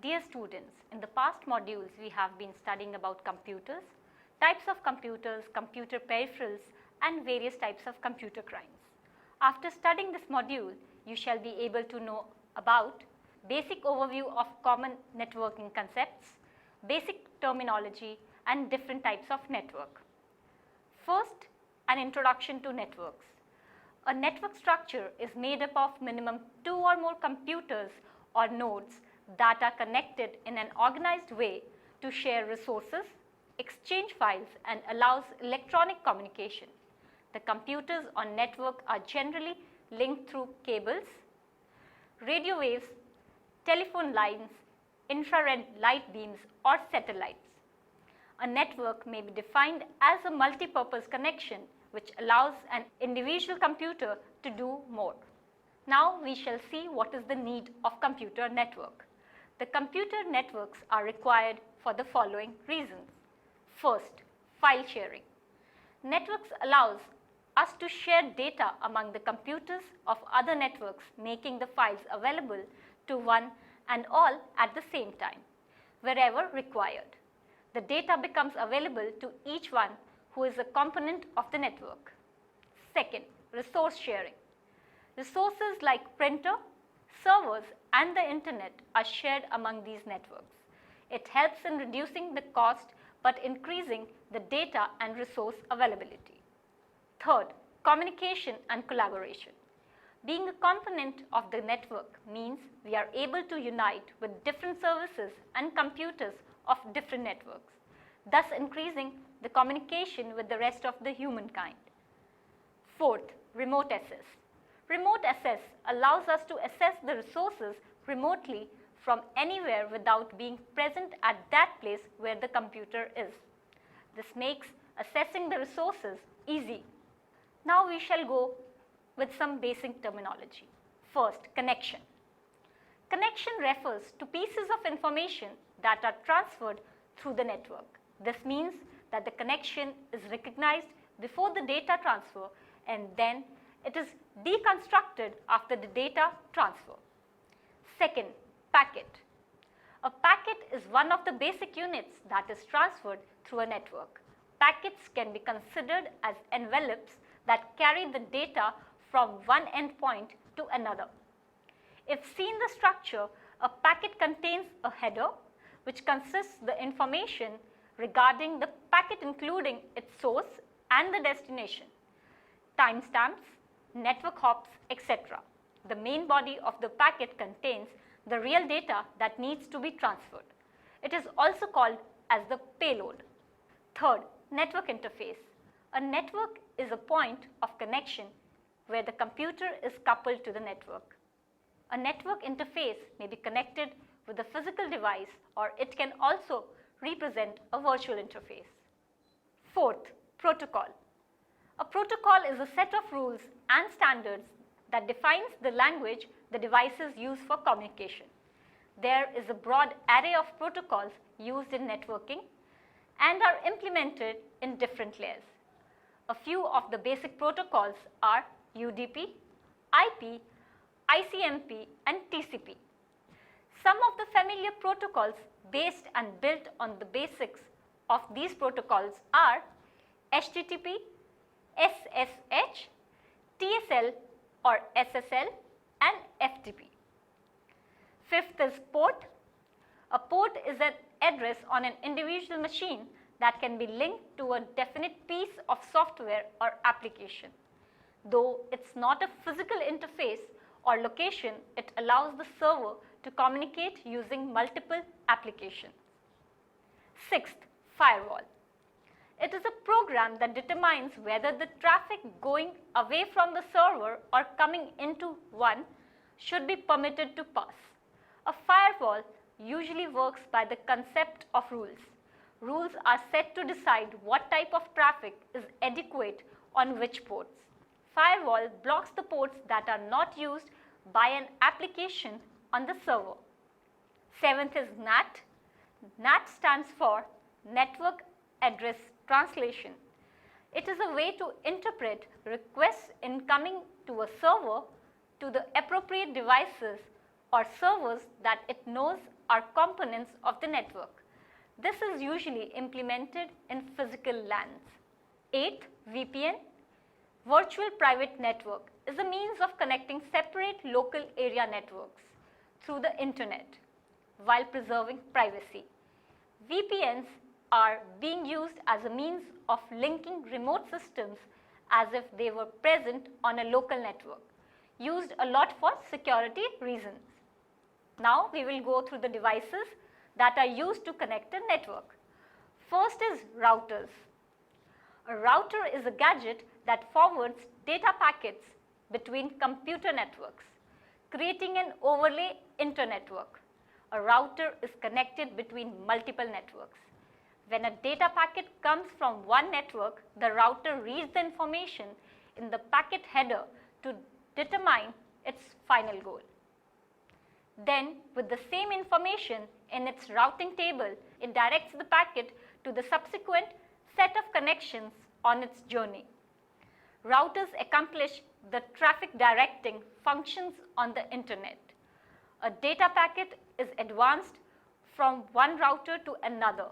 Dear students, in the past modules we have been studying about computers, types of computers, computer peripherals and various types of computer crimes. After studying this module, you shall be able to know about basic overview of common networking concepts, basic terminology and different types of network. First, an introduction to networks. A network structure is made up of minimum 2 or more computers or nodes that are connected in an organized way to share resources, exchange files and allows electronic communication. The computers on network are generally linked through cables, radio waves, telephone lines, infrared light beams or satellites. A network may be defined as a multi-purpose connection which allows an individual computer to do more. Now we shall see what is the need of computer network. The computer networks are required for the following reasons. First, file sharing. Networks allows us to share data among the computers of other networks, making the files available to one and all at the same time, wherever required. The data becomes available to each one who is a component of the network. Second, resource sharing. Resources like printer, servers and the internet are shared among these networks. It helps in reducing the cost but increasing the data and resource availability. Third, communication and collaboration. Being a component of the network means we are able to unite with different services and computers of different networks, thus increasing the communication with the rest of the humankind. Fourth, remote access. Remote access allows us to access the resources remotely from anywhere without being present at that place where the computer is. This makes accessing the resources easy. Now we shall go with some basic terminology. First, connection. Connection refers to pieces of information that are transferred through the network. This means that the connection is recognized before the data transfer and then it is deconstructed after the data transfer. Second, packet. A packet is one of the basic units that is transferred through a network. Packets can be considered as envelopes that carry the data from one endpoint to another. If seen the structure, a packet contains a header which consists the information regarding the packet including its source and the destination, timestamps, network hops, etc. The main body of the packet contains the real data that needs to be transferred. It is also called as the payload. Third, network interface. A network is a point of connection where the computer is coupled to the network. A network interface may be connected with a physical device or it can also represent a virtual interface. Fourth, protocol. A protocol is a set of rules and standards that defines the language the devices use for communication. There is a broad array of protocols used in networking and are implemented in different layers. A few of the basic protocols are UDP, IP, ICMP and TCP. Some of the familiar protocols based and built on the basics of these protocols are HTTP, SSH, TSL or SSL and FTP. Fifth is port. A port is an address on an individual machine that can be linked to a definite piece of software or application. Though it's not a physical interface or location, it allows the server to communicate using multiple applications. Sixth, firewall. It is a program that determines whether the traffic going away from the server or coming into one should be permitted to pass. A firewall usually works by the concept of rules. Rules are set to decide what type of traffic is adequate on which ports. Firewall blocks the ports that are not used by an application on the server. Seventh is NAT. NAT stands for Network Address Translation. It is a way to interpret requests incoming to a server to the appropriate devices or servers that it knows are components of the network. This is usually implemented in physical LANs. 8th, VPN. Virtual Private Network is a means of connecting separate local area networks through the internet while preserving privacy. VPNs are being used as a means of linking remote systems as if they were present on a local network, used a lot for security reasons. Now we will go through the devices that are used to connect a network. First is routers. A router is a gadget that forwards data packets between computer networks, creating an overlay internetwork. A router is connected between multiple networks. When a data packet comes from one network, the router reads the information in the packet header to determine its final goal. Then, with the same information in its routing table, it directs the packet to the subsequent set of connections on its journey. Routers accomplish the traffic directing functions on the internet. A data packet is advanced from one router to another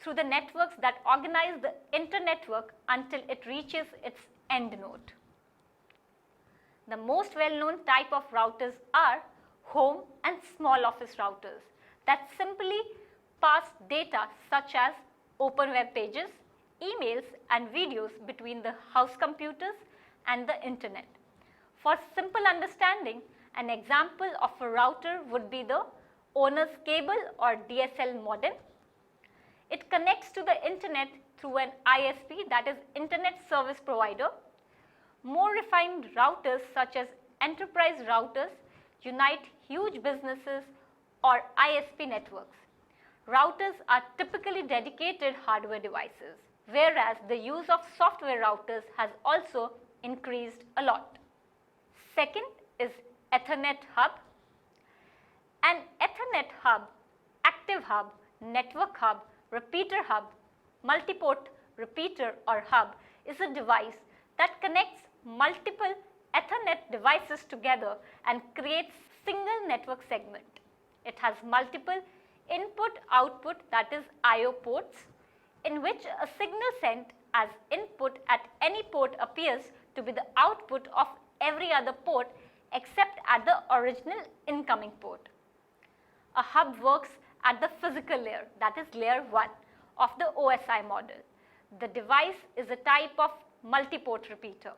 through the networks that organize the internetwork until it reaches its end node. The most well-known type of routers are home and small office routers that simply pass data such as open web pages, emails and videos between the house computers and the internet. For simple understanding, an example of a router would be the owner's cable or DSL modem. It connects to the internet through an ISP, that is Internet Service Provider. More refined routers such as enterprise routers unite huge businesses or ISP networks. Routers are typically dedicated hardware devices, whereas the use of software routers has also increased a lot. Second is Ethernet hub. An Ethernet hub, active hub, network hub, repeater hub, multiport repeater or hub is a device that connects multiple Ethernet devices together and creates single network segment. It has multiple input-output, that is I/O ports, in which a signal sent as input at any port appears to be the output of every other port except at the original incoming port. A hub works at the physical layer, that is layer 1 of the OSI model. The device is a type of multiport repeater.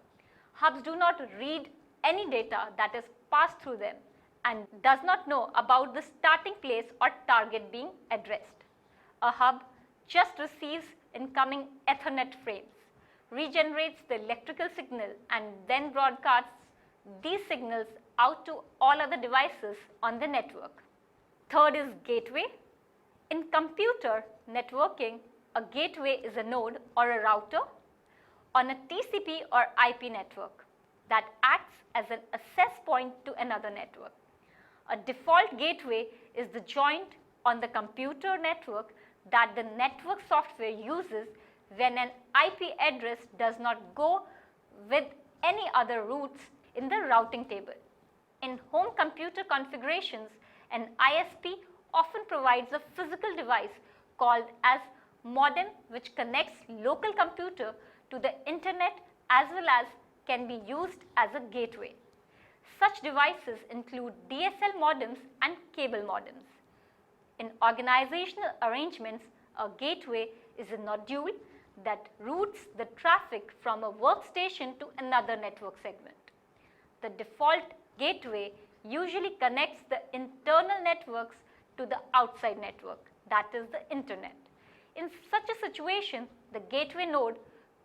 Hubs do not read any data that is passed through them and does not know about the starting place or target being addressed. A hub just receives incoming Ethernet frames, regenerates the electrical signal and then broadcasts these signals out to all other devices on the network. Third is gateway. In computer networking, a gateway is a node or a router on a TCP or IP network that acts as an access point to another network. A default gateway is the joint on the computer network that the network software uses when an IP address does not go with any other routes in the routing table. In home computer configurations, an ISP often provides a physical device called as modem, which connects local computer to the internet as well as can be used as a gateway. Such devices include DSL modems and cable modems. In organizational arrangements, a gateway is a nodule that routes the traffic from a workstation to another network segment. The default gateway usually connects the internal networks to the outside network, that is the internet. In such a situation, the gateway node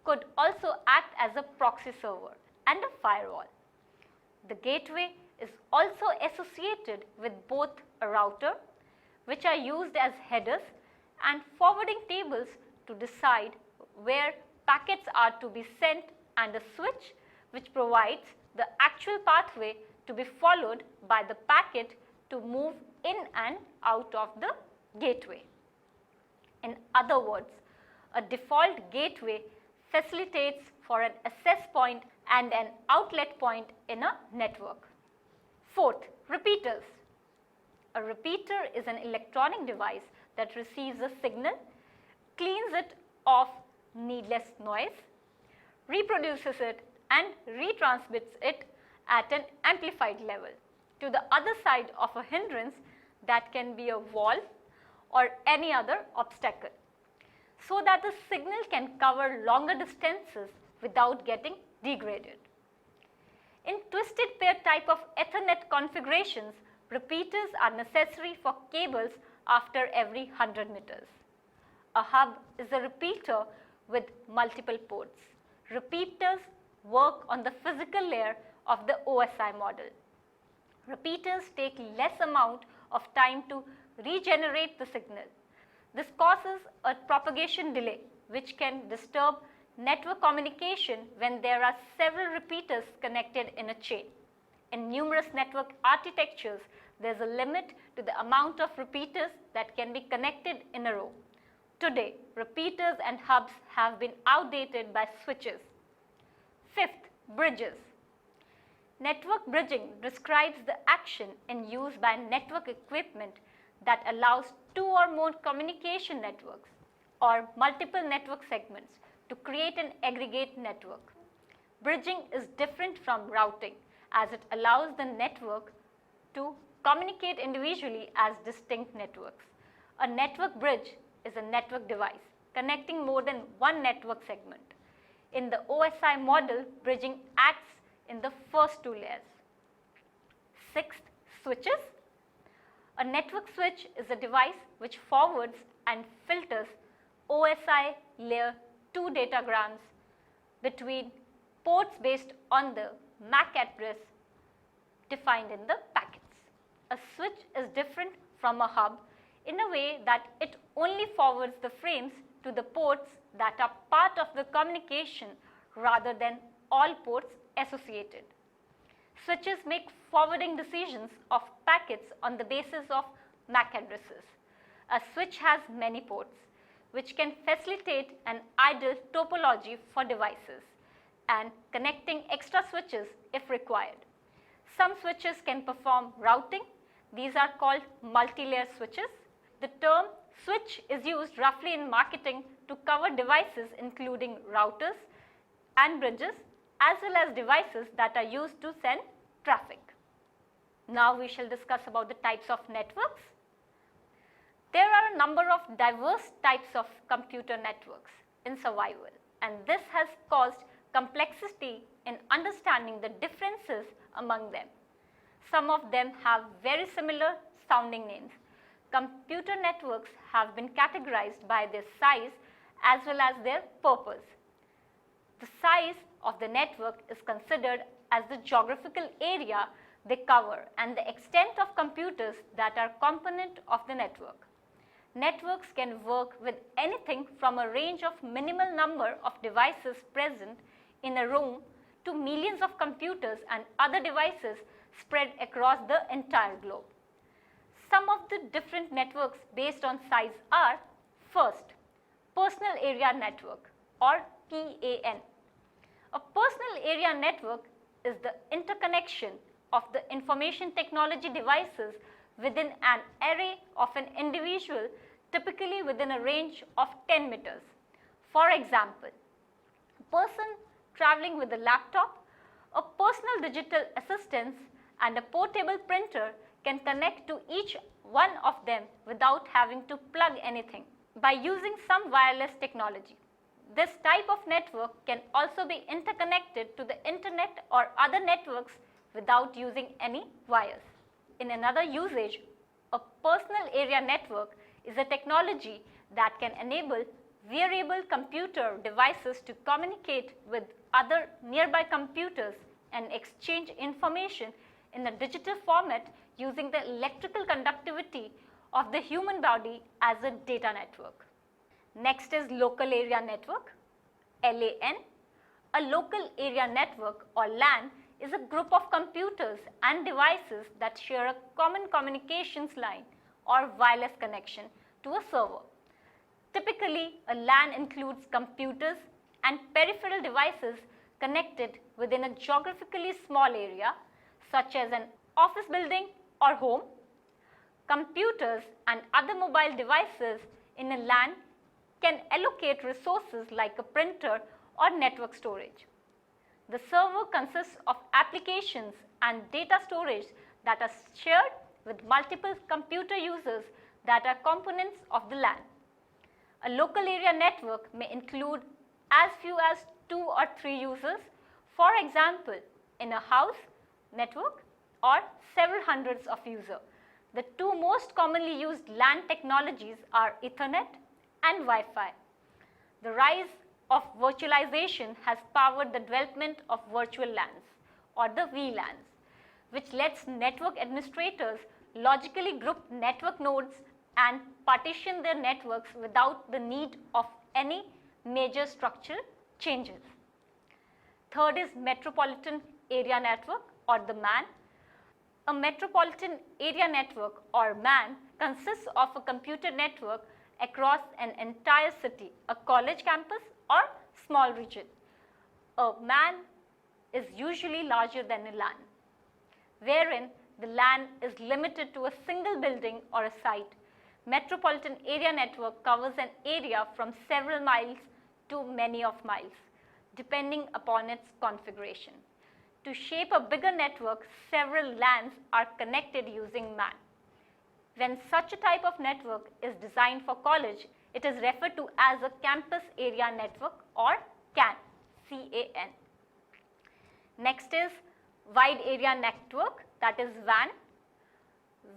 could also act as a proxy server and a firewall. The gateway is also associated with both a router, which are used as headers, and forwarding tables to decide where packets are to be sent, and a switch which provides the actual pathway to be followed by the packet to move in and out of the gateway. In other words, a default gateway facilitates for an access point and an outlet point in a network. Fourth, repeaters. A repeater is an electronic device that receives a signal, cleans it of needless noise, reproduces it and retransmits it at an amplified level to the other side of a hindrance that can be a wall or any other obstacle, so that the signal can cover longer distances without getting degraded. In twisted pair type of Ethernet configurations, repeaters are necessary for cables after every 100 meters. A hub is a repeater with multiple ports. Repeaters work on the physical layer of the OSI model. Repeaters take less amount of time to regenerate the signal. This causes a propagation delay which can disturb network communication when there are several repeaters connected in a chain. In numerous network architectures, there is a limit to the amount of repeaters that can be connected in a row. Today, repeaters and hubs have been outdated by switches. Fifth, bridges. Network bridging describes the action in use by network equipment that allows two or more communication networks or multiple network segments to create an aggregate network. Bridging is different from routing as it allows the network to communicate individually as distinct networks. A network bridge is a network device connecting more than one network segment. In the OSI model, bridging acts in the first two layers. Sixth, switches. A network switch is a device which forwards and filters OSI layer 2 datagrams between ports based on the MAC address defined in the packets. A switch is different from a hub in a way that it only forwards the frames to the ports that are part of the communication rather than all ports associated. Switches make forwarding decisions of packets on the basis of MAC addresses. A switch has many ports, which can facilitate an ideal topology for devices and connecting extra switches if required. Some switches can perform routing. These are called multi-layer switches. The term switch is used roughly in marketing to cover devices including routers and bridges as well as devices that are used to send traffic. Now we shall discuss about the types of networks. There are a number of diverse types of computer networks in survival, and this has caused complexity in understanding the differences among them. Some of them have very similar sounding names. Computer networks have been categorized by their size as well as their purpose. The size of the network is considered as the geographical area they cover and the extent of computers that are component of the network. Networks can work with anything from a range of minimal number of devices present in a room to millions of computers and other devices spread across the entire globe. Some of the different networks based on size are: first, Personal Area Network or PAN. A personal area network is the interconnection of the information technology devices within an array of an individual, typically within a range of 10 meters. For example, a person traveling with a laptop, a personal digital assistant and a portable printer can connect to each one of them without having to plug anything by using some wireless technology. This type of network can also be interconnected to the internet or other networks without using any wires. In another usage, a personal area network is a technology that can enable wearable computer devices to communicate with other nearby computers and exchange information in a digital format using the electrical conductivity of the human body as a data network. Next is Local Area Network, LAN. A local area network or LAN is a group of computers and devices that share a common communications line or wireless connection to a server. Typically, a LAN includes computers and peripheral devices connected within a geographically small area, such as an office building or home. computers and other mobile devices in a LAN can allocate resources like a printer or network storage. The server consists of applications and data storage that are shared with multiple computer users that are components of the LAN. A local area network may include as few as 2 or 3 users, for example, in a house network, or several hundreds of users. The two most commonly used LAN technologies are Ethernet and Wi-Fi. The rise of virtualization has powered the development of virtual LANs, or the VLANs, which lets network administrators logically group network nodes and partition their networks without the need of any major structural changes. Third is Metropolitan Area Network, or the MAN. A Metropolitan Area Network, or MAN, consists of a computer network across an entire city, a college campus, or small region. A MAN is usually larger than a LAN, wherein the LAN is limited to a single building or a site. Metropolitan Area Network covers an area from several miles to many of miles, depending upon its configuration. To shape a bigger network, several LANs are connected using MAN. When such a type of network is designed for college, it is referred to as a campus area network, or CAN, C-A-N. Next is Wide Area Network, that is WAN.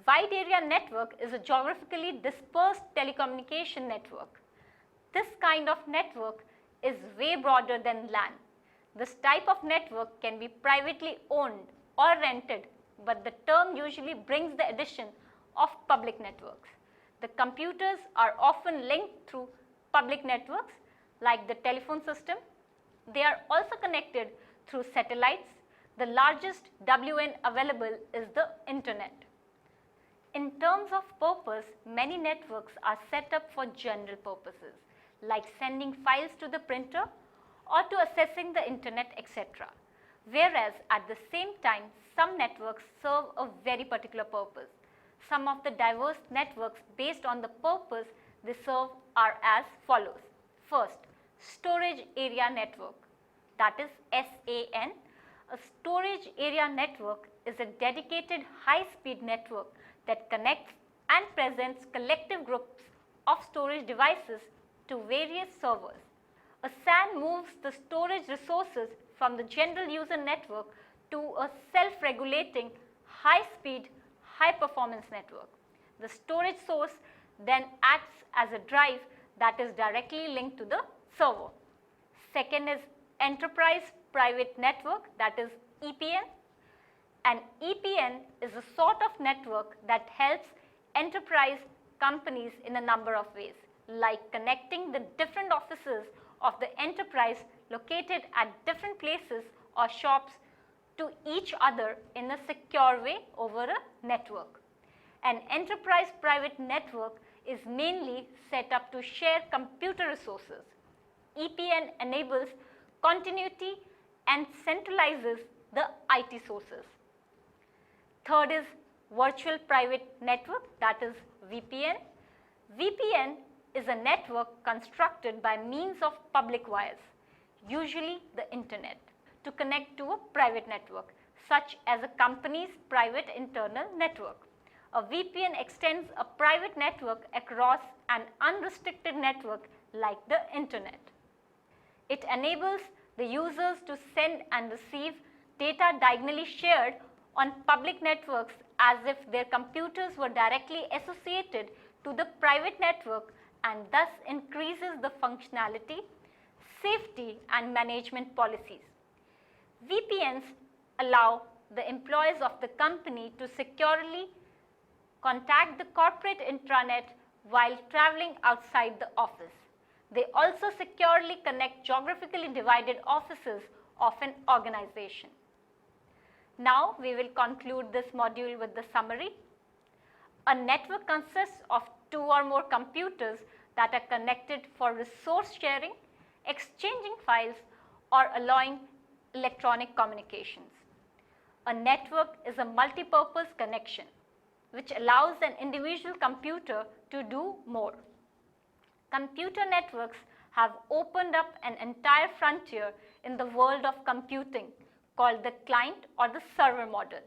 Wide Area Network is a geographically dispersed telecommunication network. This kind of network is way broader than LAN. This type of network can be privately owned or rented, but the term usually brings the addition of public networks. The computers are often linked through public networks like the telephone system. They are also connected through satellites. The largest WAN available is the internet. In terms of purpose, many networks are set up for general purposes, like sending files to the printer or to accessing the internet, etc. Whereas at the same time, some networks serve a very particular purpose. Some of the diverse networks based on the purpose they serve are as follows. First, Storage Area Network, that is SAN. A storage area network is a dedicated high-speed network that connects and presents collective groups of storage devices to various servers. A SAN moves the storage resources from the general user network to a self-regulating, high-speed, high-performance network. The storage source then acts as a drive that is directly linked to the server. Second is Enterprise Private Network, that is EPN. An EPN is a sort of network that helps enterprise companies in a number of ways, like connecting the different offices of the enterprise located at different places or shops to each other in a secure way over a network. An enterprise private network is mainly set up to share computer resources. EPN enables continuity and centralizes the IT sources. Third is Virtual Private Network, that is VPN. VPN is a network constructed by means of public wires, usually the internet, to connect to a private network, such as a company's private internal network. A VPN extends a private network across an unrestricted network like the internet. It enables the users to send and receive data diagonally shared on public networks as if their computers were directly associated to the private network, and thus increases the functionality, safety and management policies. VPNs allow the employees of the company to securely contact the corporate intranet while traveling outside the office. They also securely connect geographically divided offices of an organization. Now we will conclude this module with the summary. A network consists of two or more computers that are connected for resource sharing, exchanging files, or allowing electronic communications. A network is a multi-purpose connection. which allows an individual computer to do more. Computer networks have opened up an entire frontier in the world of computing called the client or the server model.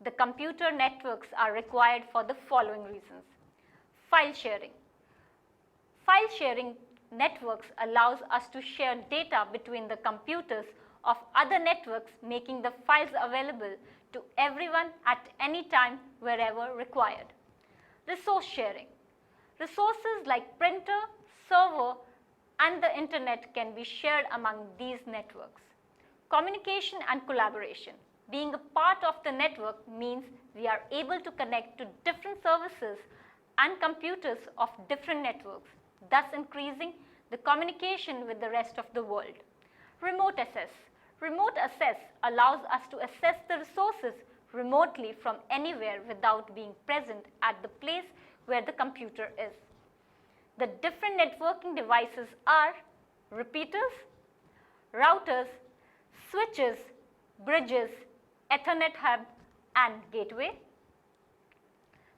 The computer networks are required for the following reasons. File sharing. File sharing networks allows us to share data between the computers of other networks, making the files available to everyone at any time wherever required. Resource sharing. Resources like printer, server, and the internet can be shared among these networks. Communication and collaboration. Being a part of the network means we are able to connect to different services and computers of different networks, thus increasing the communication with the rest of the world. Remote access. Remote access allows us to access the resources remotely from anywhere without being present at the place where the computer is. The different networking devices are repeaters, routers, switches, bridges, Ethernet hub, and gateway.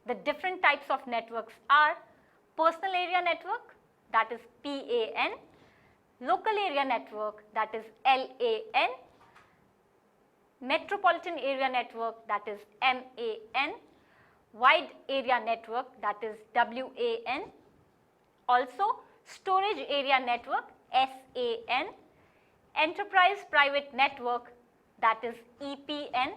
The different types of networks are personal area network, that is PAN, local area network, that is LAN, metropolitan area network, that is MAN, wide area network, that is WAN, also storage area network, SAN, enterprise private network, that is EPN,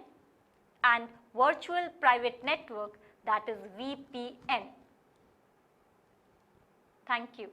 and virtual private network, that is VPN. Thank you.